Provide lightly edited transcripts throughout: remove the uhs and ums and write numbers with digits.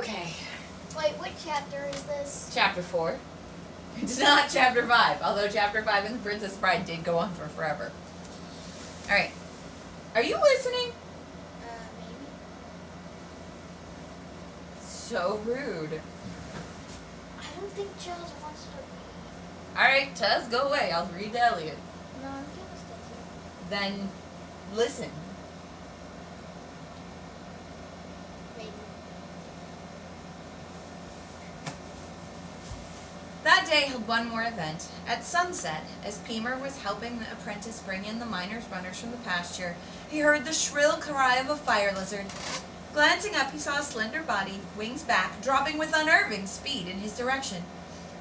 Okay. Wait, what chapter is this? Chapter 4. It's not Chapter 5, although Chapter 5 and The Princess Bride did go on for forever. Alright. Are you listening? Maybe. So rude. I don't think Chaz wants to read. Alright, Chaz, go away. I'll read to Elliot. No, I'm gonna stay here. Then, listen. Maybe. That day held one more event. At sunset, as Pemer was helping the apprentice bring in the miner's runners from the pasture, he heard the shrill cry of a fire lizard. Glancing up, he saw a slender body, wings back, dropping with unnerving speed in his direction.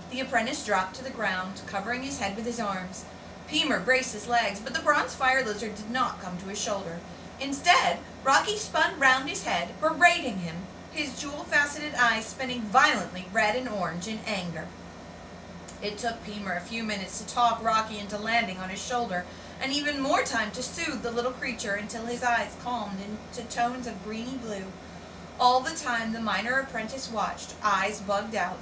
The apprentice dropped to the ground, covering his head with his arms. Pemer braced his legs, but the bronze fire lizard did not come to his shoulder. Instead, Rocky spun round his head, berating him, his jewel-faceted eyes spinning violently red and orange in anger. It took Pemer a few minutes to talk Rocky into landing on his shoulder, and even more time to soothe the little creature until his eyes calmed into tones of greeny blue. All the time the miner apprentice watched, eyes bugged out.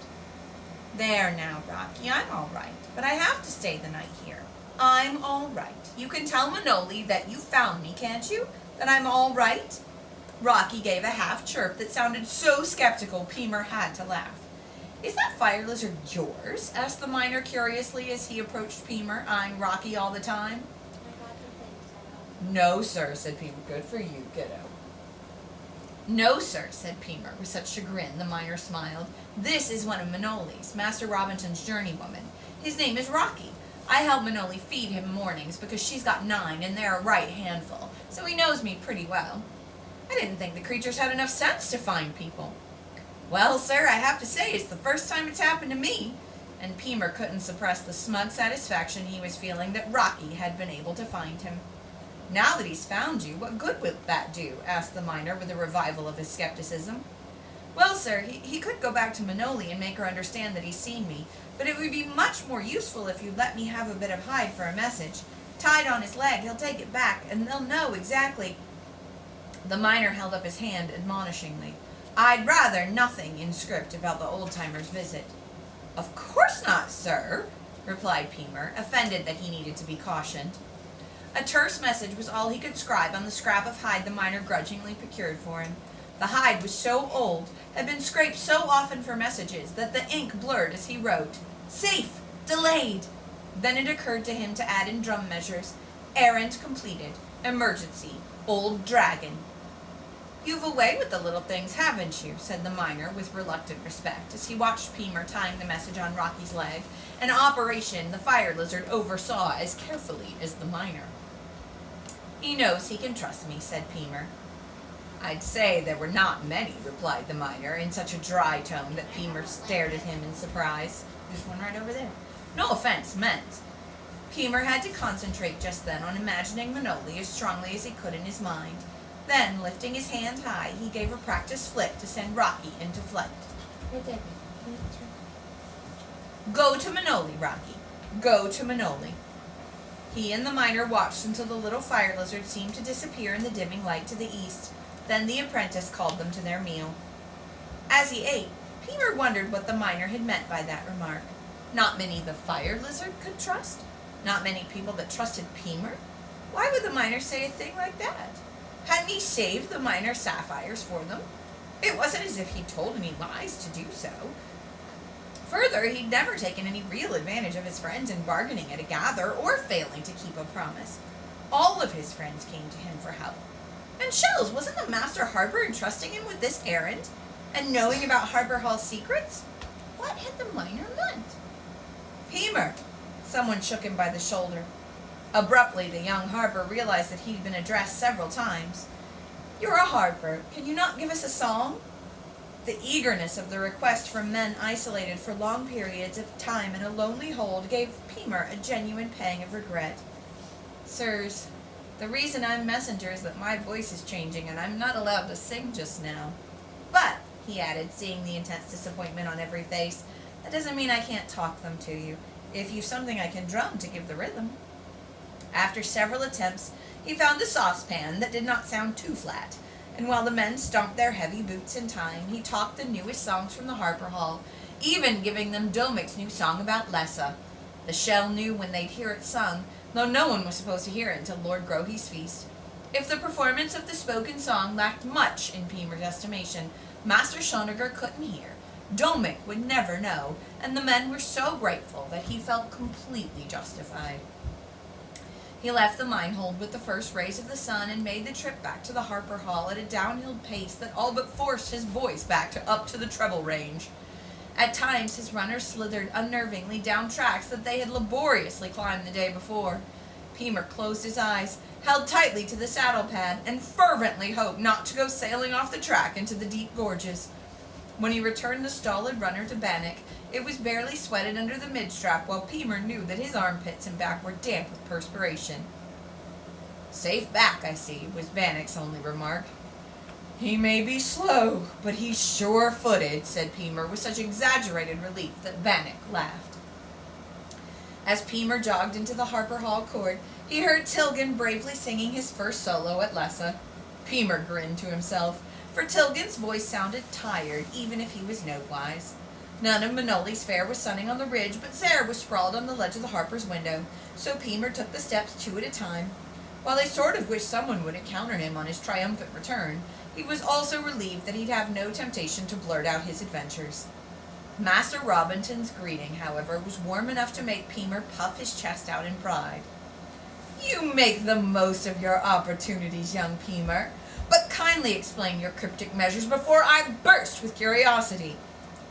There now, Rocky, I'm all right, but I have to stay the night here. I'm all right. You can tell Manoli that you found me, can't you? That I'm all right? Rocky gave a half chirp that sounded so skeptical Pemer had to laugh. Is that fire lizard yours? Asked the miner curiously as he approached Pemer, eyeing Rocky all the time. I got the things. No, sir, said Pemer. Good for you, kiddo. No, sir, said Pemer, with such chagrin the miner smiled. This is one of Manoli's, Master Robinton's journeywoman. His name is Rocky. I help Manoli feed him mornings because she's got 9 and they're a right handful, so he knows me pretty well. I didn't think the creatures had enough sense to find people. Well, sir, I have to say it's the first time it's happened to me. And Pemer couldn't suppress the smug satisfaction he was feeling that Rocky had been able to find him. Now that he's found you, what good will that do? Asked the miner with a revival of his skepticism. Well, sir, he could go back to Manoli and make her understand that he's seen me, but it would be much more useful if you'd let me have a bit of hide for a message. Tied on his leg, he'll take it back, and they'll know exactly. The miner held up his hand admonishingly. I'd rather nothing in script about the old-timer's visit. Of course not, sir, replied Pemer, offended that he needed to be cautioned. A terse message was all he could scribe on the scrap of hide the miner grudgingly procured for him. The hide was so old, had been scraped so often for messages, that the ink blurred as he wrote, Safe! Delayed! Then it occurred to him to add in drum measures, Errand completed. Emergency. Old dragon. You've a way with the little things, haven't you? Said the miner with reluctant respect, as he watched Pemer tying the message on Rocky's leg, an operation the fire lizard oversaw as carefully as the miner. He knows he can trust me, said Pemer. I'd say there were not many, replied the miner, in such a dry tone that Pemer stared at him in surprise. There's one right over there. No offense meant. Pemer had to concentrate just then on imagining Manoli as strongly as he could in his mind. Then, lifting his hand high, he gave a practice flick to send Rocky into flight. Right there. Go to Manoli, Rocky. Go to Manoli. He and the miner watched until the little fire lizard seemed to disappear in the dimming light to the east. Then the apprentice called them to their meal. As he ate, Pemer wondered what the miner had meant by that remark. Not many the fire lizard could trust? Not many people that trusted Pemer? Why would the miner say a thing like that? Hadn't he saved the miner sapphires for them? It wasn't as if he'd told any lies to do so. Further, he'd never taken any real advantage of his friends in bargaining at a gather or failing to keep a promise. All of his friends came to him for help. And Shells, wasn't the Master Harper entrusting him with this errand? And knowing about Harper Hall's secrets? What had the miner meant? Pemer! Someone shook him by the shoulder. Abruptly, the young Harper realized that he'd been addressed several times. You're a Harper. Can you not give us a song? The eagerness of the request from men isolated for long periods of time in a lonely hold gave Pemer a genuine pang of regret. Sirs, the reason I'm messenger is that my voice is changing and I'm not allowed to sing just now. But, he added, seeing the intense disappointment on every face, that doesn't mean I can't talk them to you, if you've something I can drum to give the rhythm. After several attempts, he found a saucepan that did not sound too flat, and while the men stomped their heavy boots in time, he talked the newest songs from the Harper Hall, even giving them Domic's new song about Lessa. The shell knew when they'd hear it sung, though no one was supposed to hear it until Lord Grohy's feast. If the performance of the spoken song lacked much in Pemer's estimation, Master Schoneger couldn't hear. Domic would never know, and the men were so grateful that he felt completely justified. He left the mine-hold with the first rays of the sun and made the trip back to the Harper Hall at a downhill pace that all but forced his voice back up to the treble range. At times his runners slithered unnervingly down tracks that they had laboriously climbed the day before. Pemer closed his eyes, held tightly to the saddle pad, and fervently hoped not to go sailing off the track into the deep gorges. When he returned the stolid runner to Bannock, it was barely sweated under the midstrap, while Pemer knew that his armpits and back were damp with perspiration. "Safe back, I see," was Bannock's only remark. "He may be slow, but he's sure-footed," said Pemer with such exaggerated relief that Bannock laughed. As Pemer jogged into the Harper Hall court, he heard Tilgan bravely singing his first solo at Lessa. Pemer grinned to himself, for Tilgan's voice sounded tired, even if he was notewise. None of Manoli's fare was sunning on the ridge, but Sarah was sprawled on the ledge of the Harper's window, so Pemer took the steps 2 at a time. While he sort of wished someone would encounter him on his triumphant return, he was also relieved that he'd have no temptation to blurt out his adventures. Master Robinton's greeting, however, was warm enough to make Pemer puff his chest out in pride. "You make the most of your opportunities, young Pemer, but kindly explain your cryptic measures before I burst with curiosity.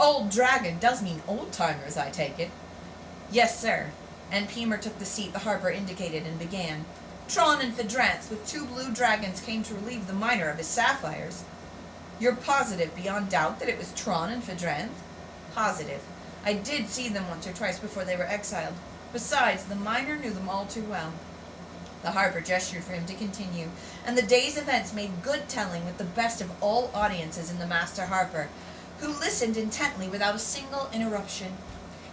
Old Dragon does mean old-timers, I take it." "Yes, sir," and Pemer took the seat the Harper indicated and began. "Tron and Phadranthe with 2 blue dragons came to relieve the miner of his sapphires." "You're positive beyond doubt that it was Tron and Phadranthe?" "Positive. I did see them once or twice before they were exiled. Besides, the miner knew them all too well." The Harper gestured for him to continue, and the day's events made good telling with the best of all audiences in the Master Harper, who listened intently without a single interruption.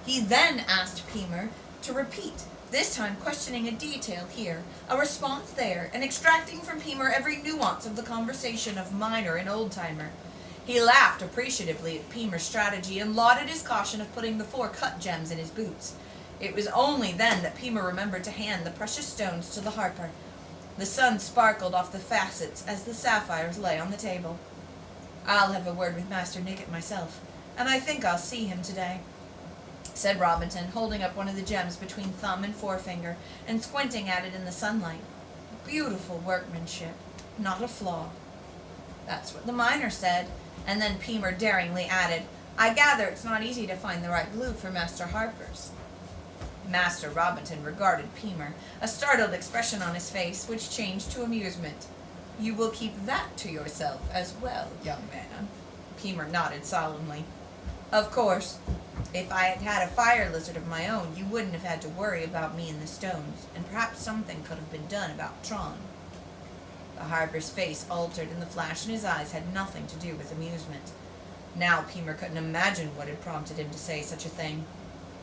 He then asked Pemer to repeat, this time questioning a detail here, a response there, and extracting from Pemer every nuance of the conversation of miner and old-timer. He laughed appreciatively at Pemer's strategy and lauded his caution of putting the 4 cut gems in his boots. It was only then that Pemer remembered to hand the precious stones to the Harper. The sun sparkled off the facets as the sapphires lay on the table. "I'll have a word with Master Nicket myself, and I think I'll see him today," said Robinton, holding up one of the gems between thumb and forefinger and squinting at it in the sunlight. "Beautiful workmanship, not a flaw." "That's what the miner said," and then Pemer daringly added, "I gather it's not easy to find the right blue for Master Harper's." Master Robinton regarded Pemer, a startled expression on his face, which changed to amusement. "You will keep that to yourself as well, young man." Pemer nodded solemnly. "Of course. If I had had a fire lizard of my own, you wouldn't have had to worry about me and the stones, and perhaps something could have been done about Tron." The Harper's face altered, and the flash in his eyes had nothing to do with amusement. Now Pemer couldn't imagine what had prompted him to say such a thing.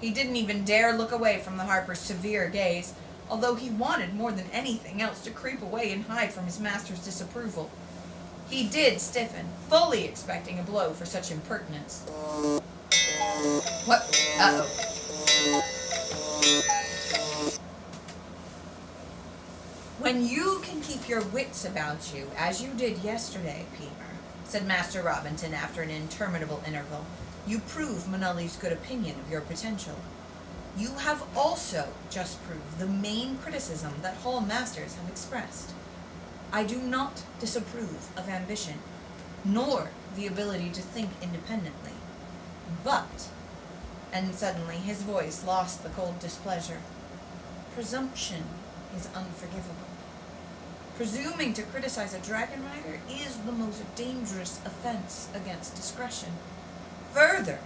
He didn't even dare look away from the Harper's severe gaze, although he wanted more than anything else to creep away and hide from his master's disapproval. He did stiffen, fully expecting a blow for such impertinence. What? Uh-oh. "When you can keep your wits about you, as you did yesterday, Pemer," said Master Robinton after an interminable interval, "you prove Manoli's good opinion of your potential. You have also just proved the main criticism that Hall Masters have expressed. I do not disapprove of ambition, nor the ability to think independently. But," and suddenly his voice lost the cold displeasure, "presumption is unforgivable. Presuming to criticize a dragon rider is the most dangerous offense against discretion. Further,"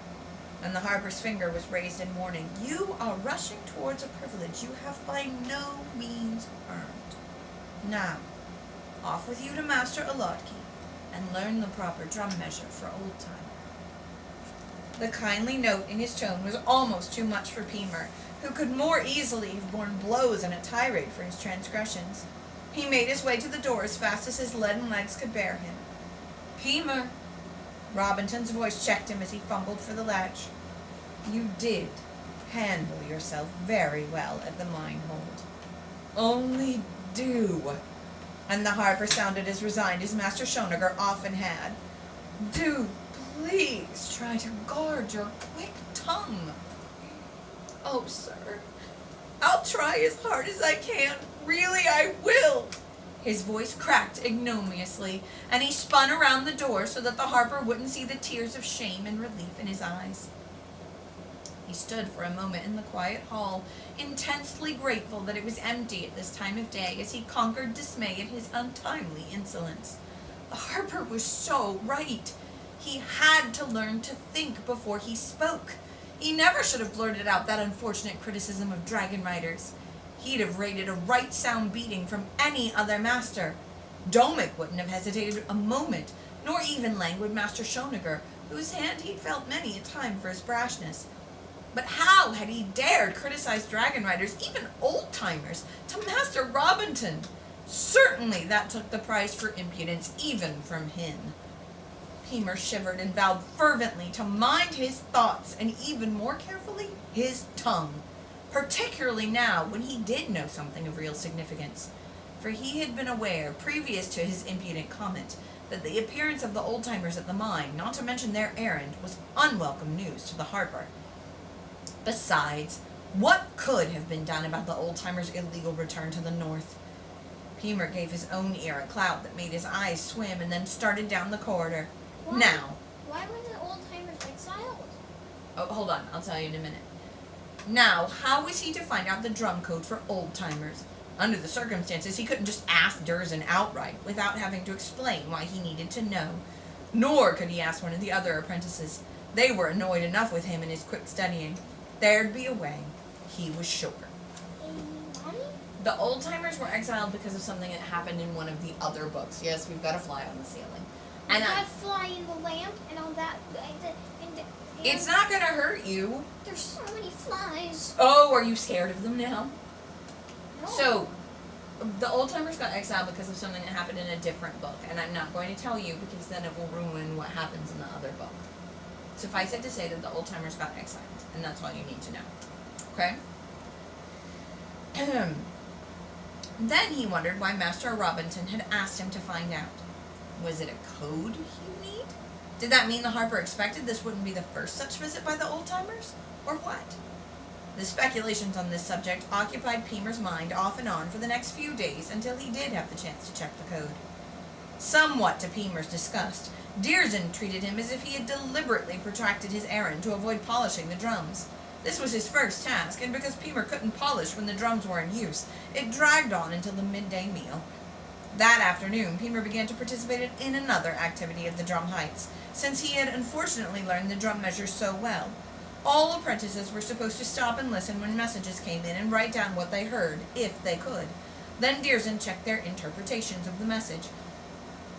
and the Harper's finger was raised in warning, "you are rushing towards a privilege you have by no means earned. Now, off with you to Master Alotki, and learn the proper drum measure for old-timer." The kindly note in his tone was almost too much for Pemer, who could more easily have borne blows and a tirade for his transgressions. He made his way to the door as fast as his leaden legs could bear him. Peemer. Robinton's voice checked him as he fumbled for the latch. You did handle yourself very well at the mine hold. Only do. And the harper sounded as resigned as Master Schoneger often had. Do please try to guard your quick tongue. Oh, sir, I'll try as hard as I can. Really, I will. His voice cracked ignominiously, and he spun around the door so that the harper wouldn't see the tears of shame and relief in his eyes. He stood for a moment in the quiet hall, intensely grateful that it was empty at this time of day, as he conquered dismay at his untimely insolence. The harper was so right. He had to learn to think before he spoke. He never should have blurted out that unfortunate criticism of dragon riders. He'd have rated a right sound beating from any other master. Domic wouldn't have hesitated a moment, nor even languid Master Schoneger, whose hand he'd felt many a time for his brashness. But how had he dared criticize dragon riders, even old-timers, to Master Robinton? Certainly that took the price for impudence, even from him. Peemer shivered and vowed fervently to mind his thoughts, and even more carefully, his tongue. Particularly now, when he did know something of real significance. For he had been aware, previous to his impudent comment, that the appearance of the old-timers at the mine, not to mention their errand, was unwelcome news to the harper. Besides, what could have been done about the old-timers' illegal return to the north? Peemer gave his own ear a clout that made his eyes swim, and then started down the corridor. Why? Now. Why were the old-timers exiled? Oh, hold on. I'll tell you in a minute. Now, how was he to find out the drum code for old-timers? Under the circumstances, he couldn't just ask Durzin outright without having to explain why he needed to know. Nor could he ask one of the other apprentices. They were annoyed enough with him and his quick studying. There'd be a way. He was sure. Mommy? The old-timers were exiled because of something that happened in one of the other books. Yes, we've got a fly on the ceiling. And that fly in the lamp and all that. It's not going to hurt you. There's so many flies. Oh, are you scared of them now? No. So, the old-timers got exiled because of something that happened in a different book. And I'm not going to tell you because then it will ruin what happens in the other book. Suffice it to say that the old-timers got exiled. And that's all you need to know. Okay? Then he wondered why Master Robinton had asked him to find out. Was it a code he need? Did that mean the harper expected this wouldn't be the first such visit by the old-timers? Or what? The speculations on this subject occupied Peemer's mind off and on for the next few days until he did have the chance to check the code. Somewhat to Peemer's disgust, Durzin treated him as if he had deliberately protracted his errand to avoid polishing the drums. This was his first task, and because Peemer couldn't polish when the drums were in use, it dragged on until the midday meal. That afternoon, Peemer began to participate in another activity at the drum heights, since he had unfortunately learned the drum measures so well. All apprentices were supposed to stop and listen when messages came in and write down what they heard, if they could. Then Durzin checked their interpretations of the message.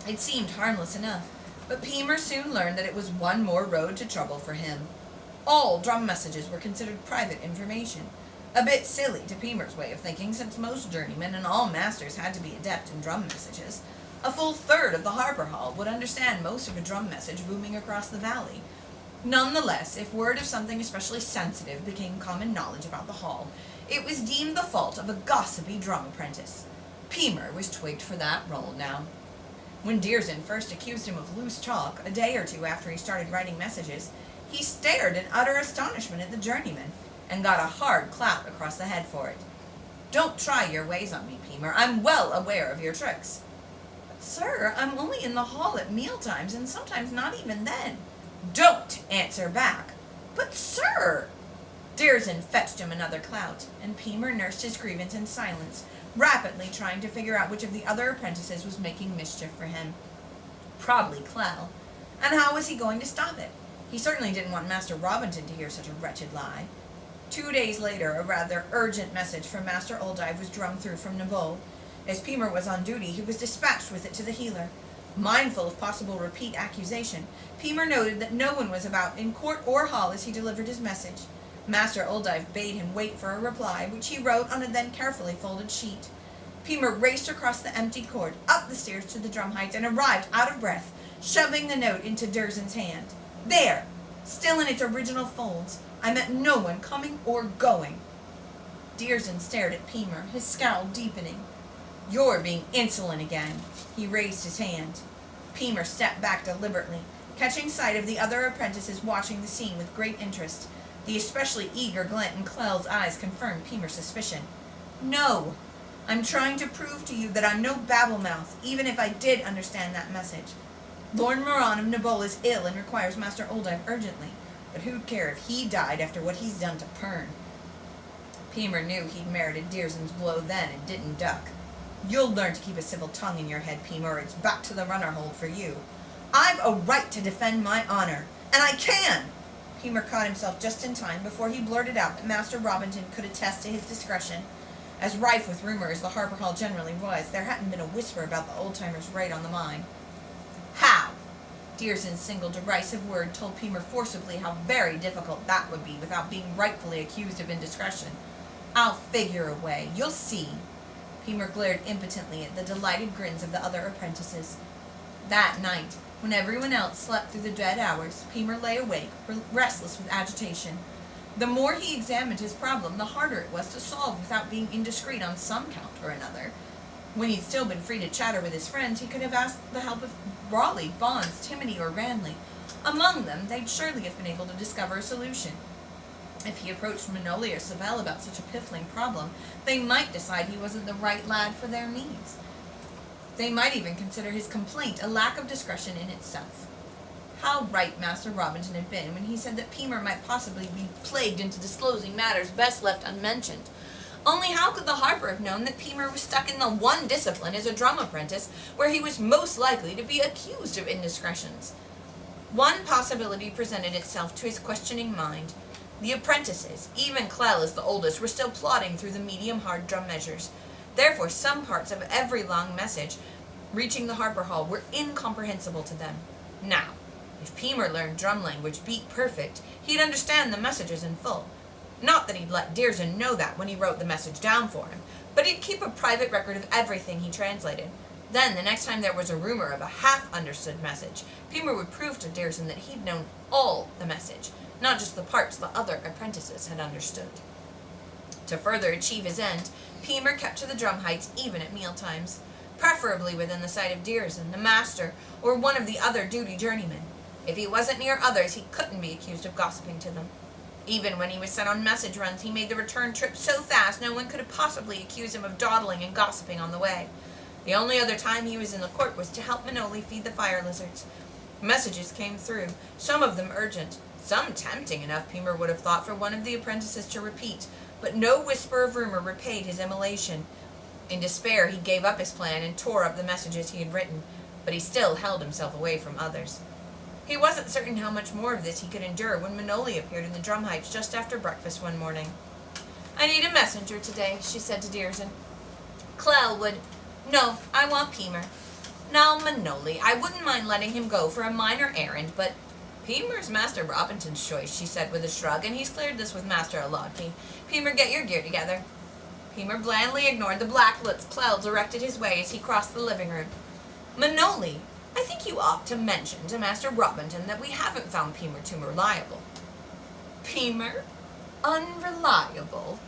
It seemed harmless enough, but Peemer soon learned that it was one more road to trouble for him. All drum messages were considered private information. A bit silly to Peemer's way of thinking, since most journeymen and all masters had to be adept in drum messages. A full third of the Harper Hall would understand most of a drum message booming across the valley. Nonetheless, if word of something especially sensitive became common knowledge about the hall, it was deemed the fault of a gossipy drum apprentice. Peemer was twigged for that role now. When Durzin first accused him of loose talk, a day or two after he started writing messages, he stared in utter astonishment at the journeyman, and got a hard clap across the head for it. Don't try your ways on me, Peemer. I'm well aware of your tricks. But, sir, I'm only in the hall at mealtimes, and sometimes not even then. Don't answer back. But, sir! Durzin fetched him another clout, and Peemer nursed his grievance in silence, rapidly trying to figure out which of the other apprentices was making mischief for him. Probably Clell. And how was he going to stop it? He certainly didn't want Master Robinton to hear such a wretched lie. 2 days later, a rather urgent message from Master Oldive was drummed through from Nabol. As Peemer was on duty, he was dispatched with it to the healer. Mindful of possible repeat accusation, Peemer noted that no one was about in court or hall as he delivered his message. Master Oldive bade him wait for a reply, which he wrote on a then carefully folded sheet. Peemer raced across the empty court, up the stairs to the drum heights, and arrived out of breath, shoving the note into Dirzen's hand. There, still in its original folds. I meant no one coming or going. Dirzen stared at Pemer, his scowl deepening. You're being insolent again. He raised his hand. Pemer stepped back deliberately, catching sight of the other apprentices watching the scene with great interest. The especially eager glint in Clell's eyes confirmed Pemer's suspicion. No, I'm trying to prove to you that I'm no babble-mouth, even if I did understand that message. Lord Moran of Nabol is ill and requires Master Oldive urgently, but who'd care if he died after what he's done to Pern? Pemer knew he'd merited Dirzen's blow then and didn't duck. You'll learn to keep a civil tongue in your head, Pemer, or it's back to the runner hold for you. I've a right to defend my honor, and I can! Pemer caught himself just in time before he blurted out that Master Robinson could attest to his discretion. As rife with rumor as the Harper Hall generally was, there hadn't been a whisper about the old-timers' right on the mine. How? Dirzen's single derisive word told Pemer forcibly how very difficult that would be without being rightfully accused of indiscretion. I'll figure a way. You'll see. Pemer glared impotently at the delighted grins of the other apprentices. That night, when everyone else slept through the dead hours, Pemer lay awake, restless with agitation. The more he examined his problem, the harder it was to solve without being indiscreet on some count or another. When he'd still been free to chatter with his friends, he could have asked the help of Raleigh, Bonds, Timony, or Ranley. Among them, they'd surely have been able to discover a solution. If he approached Manoli or Savell about such a piffling problem, they might decide he wasn't the right lad for their needs. They might even consider his complaint a lack of discretion in itself. How right Master Robinson had been when he said that Pemer might possibly be plagued into disclosing matters best left unmentioned. Only how could the Harper have known that Pemer was stuck in the one discipline as a drum apprentice where he was most likely to be accused of indiscretions? One possibility presented itself to his questioning mind. The apprentices, even Clell as the oldest, were still plodding through the medium-hard drum measures. Therefore, some parts of every long message reaching the Harper Hall were incomprehensible to them. Now, if Pemer learned drum language beat perfect, he'd understand the messages in full. Not that he'd let Dirzen know that when he wrote the message down for him, but he'd keep a private record of everything he translated. Then, the next time there was a rumor of a half-understood message, Pemer would prove to Dirzen that he'd known all the message, not just the parts the other apprentices had understood. To further achieve his end, Pemer kept to the drum heights even at mealtimes, preferably within the sight of Dirzen, the master, or one of the other duty journeymen. If he wasn't near others, he couldn't be accused of gossiping to them. Even when he was sent on message runs, he made the return trip so fast no one could have possibly accused him of dawdling and gossiping on the way. The only other time he was in the court was to help Manoli feed the fire lizards. Messages came through, some of them urgent, some tempting enough, Pemer would have thought, for one of the apprentices to repeat, but no whisper of rumor repaid his immolation. In despair, he gave up his plan and tore up the messages he had written, but he still held himself away from others. He wasn't certain how much more of this he could endure when Manoli appeared in the drum heights just after breakfast one morning. I need a messenger today, she said to Dirzen. Clell would... No, I want Pemer. Now, Manoli, I wouldn't mind letting him go for a minor errand, but... Pemer's Master Robinson's choice, she said with a shrug, and he's cleared this with Master Alodpi. Pemer, get your gear together. Pemer blandly ignored the black looks Clell directed his way as he crossed the living room. Manoli, I think you ought to mention to Master Robinson that we haven't found Pemer too reliable. Pemer? Unreliable?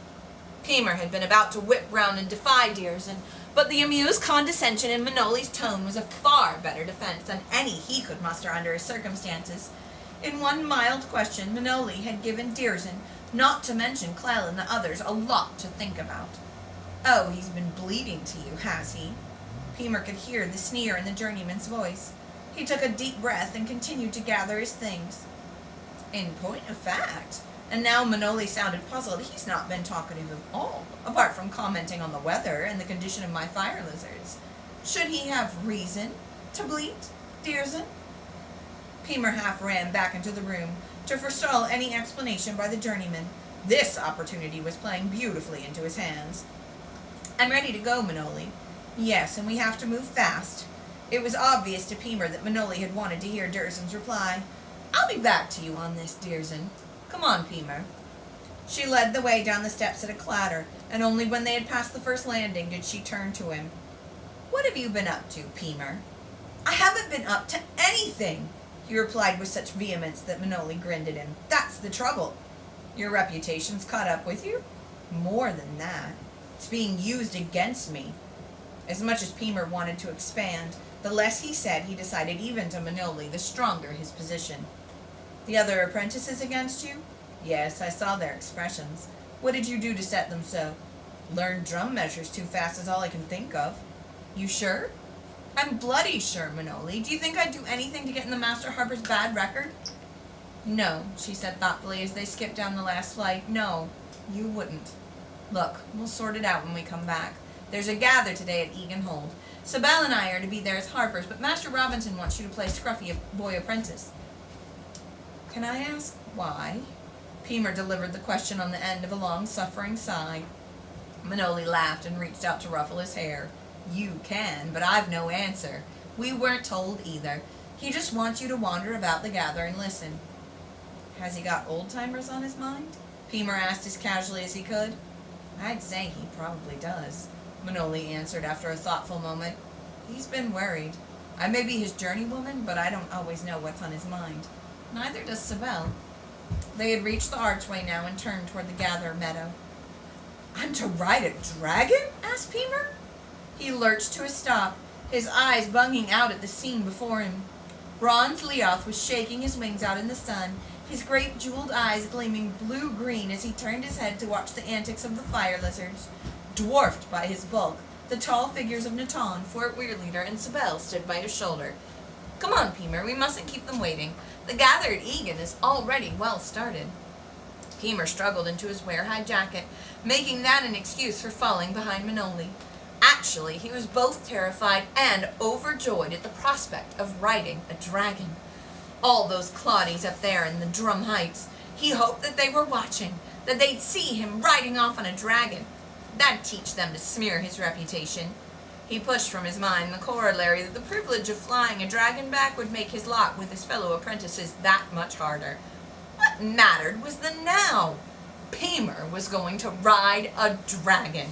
Pemer had been about to whip round and defy Dirzen, but the amused condescension in Manoli's tone was a far better defense than any he could muster under his circumstances. In one mild question, Manoli had given Dirzen, not to mention Clell and the others, a lot to think about. Oh, he's been bleeding to you, has he? Pemer could hear the sneer in the journeyman's voice. He took a deep breath and continued to gather his things. In point of fact, and now Manoli sounded puzzled, he's not been talkative at all, apart from commenting on the weather and the condition of my fire lizards. Should he have reason to bleat, Dirzen? Pemer half ran back into the room to forestall any explanation by the journeyman. This opportunity was playing beautifully into his hands. I'm ready to go, Manoli. Yes, and we have to move fast. It was obvious to Pemer that Manoli had wanted to hear Dirzen's reply. I'll be back to you on this, Dirzen. Come on, Pemer. She led the way down the steps at a clatter, and only when they had passed the first landing did she turn to him. What have you been up to, Pemer? I haven't been up to anything, he replied with such vehemence that Manoli grinned at him. That's the trouble. Your reputation's caught up with you? More than that. It's being used against me. As much as Pemer wanted to expand, the less he said, he decided even to Manoli, the stronger his position. The other apprentices against you? Yes, I saw their expressions. What did you do to set them so? Learned drum measures too fast is all I can think of. You sure? I'm bloody sure, Manoli. Do you think I'd do anything to get in the Master Harper's bad record? No, she said thoughtfully as they skipped down the last flight. No, you wouldn't. Look, we'll sort it out when we come back. There's a gather today at Egan Hold. Sabelle and I are to be there as Harpers, but Master Robinson wants you to play Scruffy Boy Apprentice. Can I ask why? Pemer delivered the question on the end of a long-suffering sigh. Manoli laughed and reached out to ruffle his hair. You can, but I've no answer. We weren't told either. He just wants you to wander about the gather and listen. Has he got old-timers on his mind? Pemer asked as casually as he could. I'd say he probably does, Manoli answered after a thoughtful moment. He's been worried. I may be his journeywoman, but I don't always know what's on his mind. Neither does Sabelle. They had reached the archway now and turned toward the gather meadow. I'm to ride a dragon? Asked Pemer. He lurched to a stop, his eyes bunging out at the scene before him. Bronze Leoth was shaking his wings out in the sun, his great jeweled eyes gleaming blue-green as he turned his head to watch the antics of the fire lizards. Dwarfed by his bulk, the tall figures of Natan, Fort Weirleader, and Sabelle stood by his shoulder. Come on, Pemer, we mustn't keep them waiting. The gather at Egan is already well started. Pemer struggled into his ware-high jacket, making that an excuse for falling behind Manoli. Actually, he was both terrified and overjoyed at the prospect of riding a dragon. All those Claudies up there in the Drum Heights, he hoped that they were watching, that they'd see him riding off on a dragon. That'd teach them to smear his reputation. He pushed from his mind the corollary that the privilege of flying a dragon back would make his lot with his fellow apprentices that much harder. What mattered was the now. Pemer was going to ride a dragon.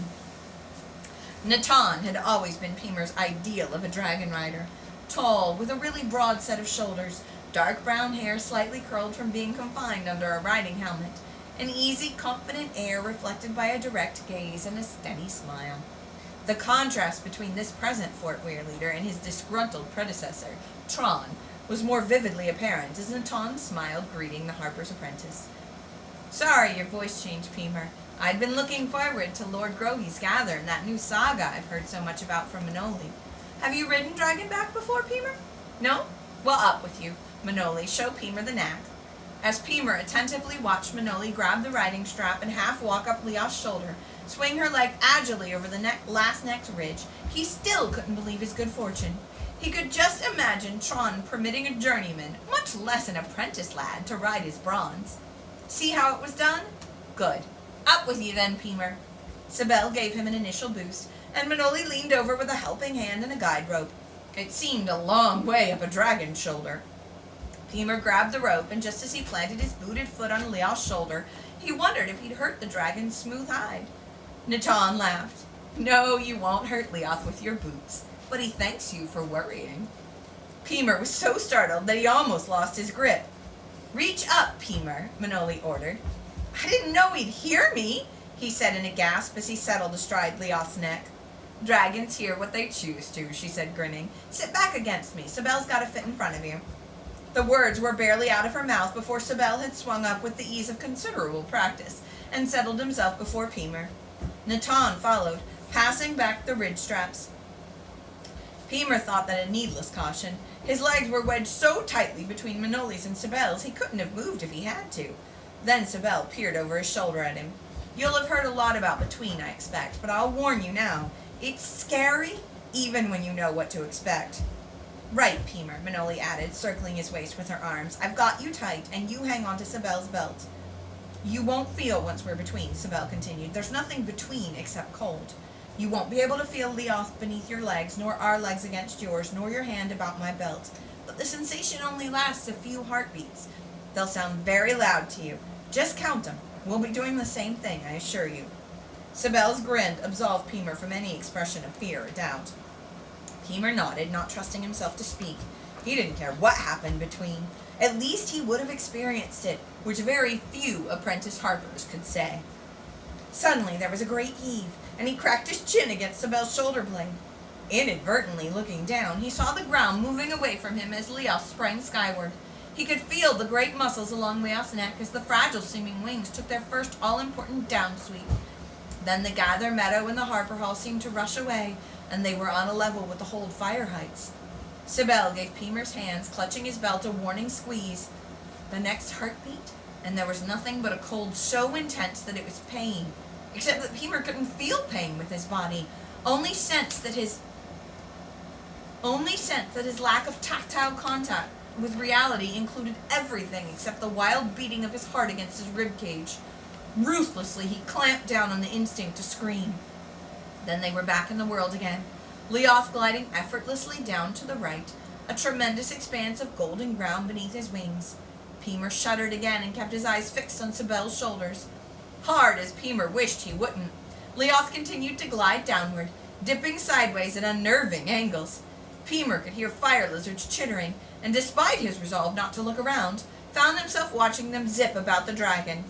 Natan had always been Pemer's ideal of a dragon rider. Tall, with a really broad set of shoulders, dark brown hair slightly curled from being confined under a riding helmet, an easy, confident air reflected by a direct gaze and a steady smile. The contrast between this present Fort Weirleader and his disgruntled predecessor, Tron, was more vividly apparent as Natan smiled, greeting the Harper's apprentice. Sorry your voice changed, Pemer. I'd been looking forward to Lord Grogy's gather and that new saga I've heard so much about from Manoli. Have you ridden Dragonback before, Pemer? No? Well, up with you. Manoli, show Pemer the knack. As Pemer attentively watched Manoli grab the riding strap and half walk up Leoth's shoulder, swing her leg agilely over the last neck's ridge, he still couldn't believe his good fortune. He could just imagine Tron permitting a journeyman, much less an apprentice lad, to ride his bronze. See how it was done? Good. Up with you then, Pemer. Sabelle gave him an initial boost, and Manoli leaned over with a helping hand and a guide rope. It seemed a long way up a dragon's shoulder. Pemer grabbed the rope, and just as he planted his booted foot on Leoth's shoulder, he wondered if he'd hurt the dragon's smooth hide. Natan laughed. No, you won't hurt Leoth with your boots, but he thanks you for worrying. Pemer was so startled that he almost lost his grip. Reach up, Pemer, Manoli ordered. I didn't know he'd hear me, he said in a gasp as he settled astride Leoth's neck. Dragons hear what they choose to, she said, grinning. Sit back against me. Sabelle's got to fit in front of you. The words were barely out of her mouth before Sabelle had swung up with the ease of considerable practice and settled himself before Pemer. Natan followed, passing back the ridge straps. Pemer thought that a needless caution. His legs were wedged so tightly between Manoli's and Sabelle's he couldn't have moved if he had to. Then Sabelle peered over his shoulder at him. You'll have heard a lot about between, I expect, but I'll warn you now. It's scary, even when you know what to expect. Right, Pemer, Manoli added, circling his waist with her arms. I've got you tight, and you hang on to Sabelle's belt. You won't feel once we're between, Sabelle continued. There's nothing between except cold. You won't be able to feel Leoth beneath your legs, nor our legs against yours, nor your hand about my belt. But the sensation only lasts a few heartbeats. They'll sound very loud to you. Just count them. We'll be doing the same thing, I assure you. Sabelle's grin absolved Pemer from any expression of fear or doubt. Pemer nodded, not trusting himself to speak. He didn't care what happened between. At least he would have experienced it, which very few apprentice harpers could say. Suddenly there was a great heave, and he cracked his chin against Sibel's shoulder blade. Inadvertently looking down, he saw the ground moving away from him as Leos sprang skyward. He could feel the great muscles along Leos' neck as the fragile-seeming wings took their first all-important down-sweep. Then the gather meadow and the harper hall seemed to rush away, and they were on a level with the hold fire heights. Sibel gave Pemer's hands, clutching his belt, a warning squeeze. The next heartbeat, and there was nothing but a cold so intense that it was pain, except that Pemer couldn't feel pain with his body, only sense that his lack of tactile contact with reality included everything except the wild beating of his heart against his ribcage. Ruthlessly, he clamped down on the instinct to scream. Then they were back in the world again, Leoth gliding effortlessly down to the right, a tremendous expanse of golden ground beneath his wings. Pemer shuddered again and kept his eyes fixed on Sibel's shoulders. Hard as Pemer wished he wouldn't, Leoth continued to glide downward, dipping sideways at unnerving angles. Pemer could hear fire lizards chittering, and despite his resolve not to look around, found himself watching them zip about the dragon.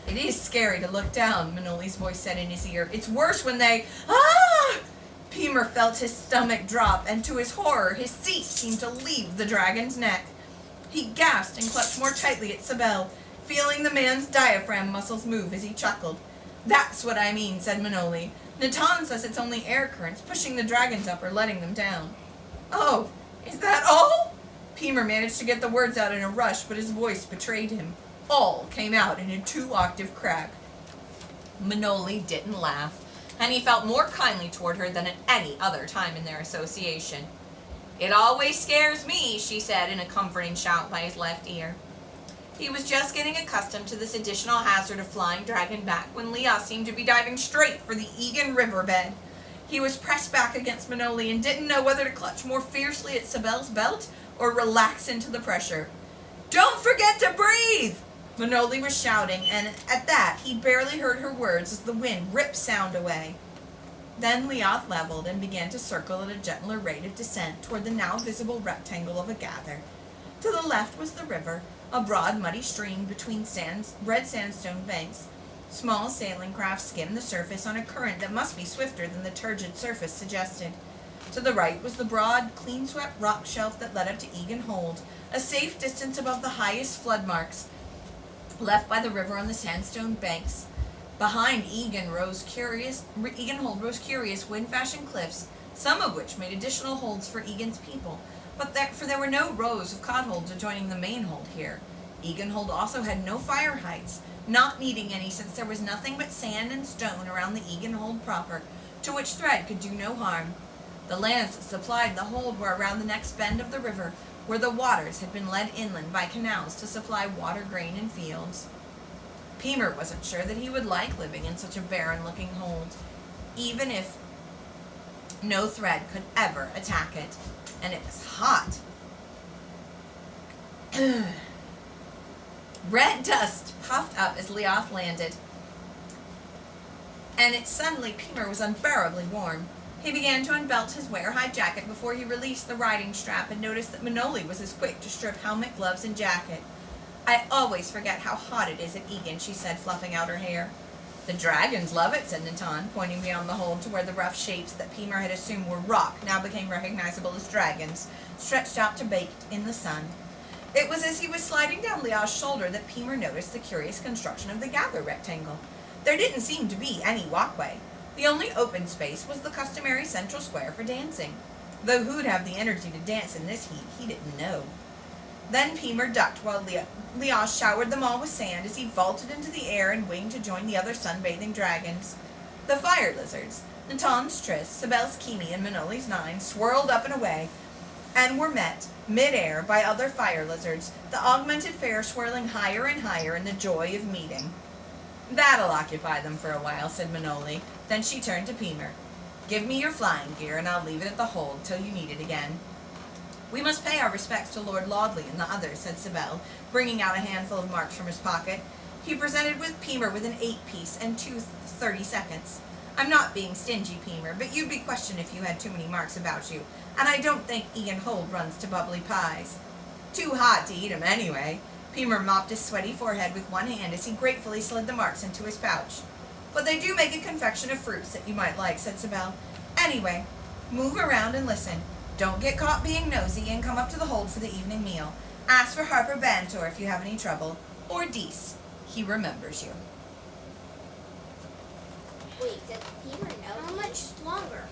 "It is scary to look down," Manoli's voice said in his ear. "It's worse when they... Ah!" Pemer felt his stomach drop, and to his horror, his seat seemed to leave the dragon's neck. He gasped and clutched more tightly at Sibel, feeling the man's diaphragm muscles move as he chuckled. "That's what I mean," said Manoli. "Natan says it's only air currents pushing the dragons up or letting them down." "Oh, is that all?" Pemer managed to get the words out in a rush, but his voice betrayed him. All came out in a 2-octave crack. Manoli didn't laugh, and he felt more kindly toward her than at any other time in their association. "It always scares me," she said in a comforting shout by his left ear. He was just getting accustomed to this additional hazard of flying dragon back when Leos seemed to be diving straight for the Egan riverbed. He was pressed back against Manoli and didn't know whether to clutch more fiercely at Sibel's belt or relax into the pressure. "Don't forget to breathe!" Manoli was shouting, and at that he barely heard her words as the wind ripped sound away. Then Leoth leveled and began to circle at a gentler rate of descent toward the now visible rectangle of a gather. To the left was the river, a broad muddy stream between red sandstone banks. Small sailing craft skimmed the surface on a current that must be swifter than the turgid surface suggested. To the right was the broad, clean-swept rock shelf that led up to Egan Hold, a safe distance above the highest flood marks left by the river on the sandstone banks. Behind Egan Hold rose curious wind-fashioned cliffs, some of which made additional holds for Egan's people, for there were no rows of cod-holds adjoining the main hold here. Egan Hold also had no fire heights, not needing any since there was nothing but sand and stone around the Egan Hold proper, to which thread could do no harm. The lands that supplied the hold were around the next bend of the river, where the waters had been led inland by canals to supply water, grain, and fields. Pemer wasn't sure that he would like living in such a barren-looking hold, even if no thread could ever attack it, and it was hot. Red dust puffed up as Leoth landed, and suddenly Pemer was unbearably warm. He began to unbelt his wear-high jacket before he released the riding strap and noticed that Manoli was as quick to strip helmet, gloves, and jacket. "I always forget how hot it is at Egan," she said, fluffing out her hair. "The dragons love it," said Natan, pointing beyond the hold to where the rough shapes that Pemer had assumed were rock now became recognizable as dragons, stretched out to bake in the sun. It was as he was sliding down Leo's shoulder that Pemer noticed the curious construction of the gather rectangle. There didn't seem to be any walkway. The only open space was the customary central square for dancing, though who'd have the energy to dance in this heat, he didn't know. Then Pemer ducked while Leos showered them all with sand as he vaulted into the air and winged to join the other sunbathing dragons. The fire lizards, Natan's Triss, Sibel's Kimi, and Manoli's 9, swirled up and away, and were met, mid-air, by other fire lizards, the augmented fare swirling higher and higher in the joy of meeting. "That'll occupy them for a while," said Manoli. Then she turned to Pemer. "Give me your flying gear, and I'll leave it at the hold till you need it again." "We must pay our respects to Lord Laudley and the others," said Sibel, bringing out a handful of marks from his pocket. He presented Pemer with an 8-piece and 2 30-seconds. I'm not being stingy, Peemer, but you'd be questioned if you had too many marks about you, and I don't think Ian Holt runs to bubbly pies. Too hot to eat 'em anyway. Peemer mopped his sweaty forehead with one hand as he gratefully slid the marks into his pouch. But they do make a confection of fruits that you might like, said Sibel. Anyway, move around and listen. Don't get caught being nosy and come up to the hold for the evening meal. Ask for Harper Bantor if you have any trouble. Or Deese. He remembers you. Wait, does Peter know? How much longer?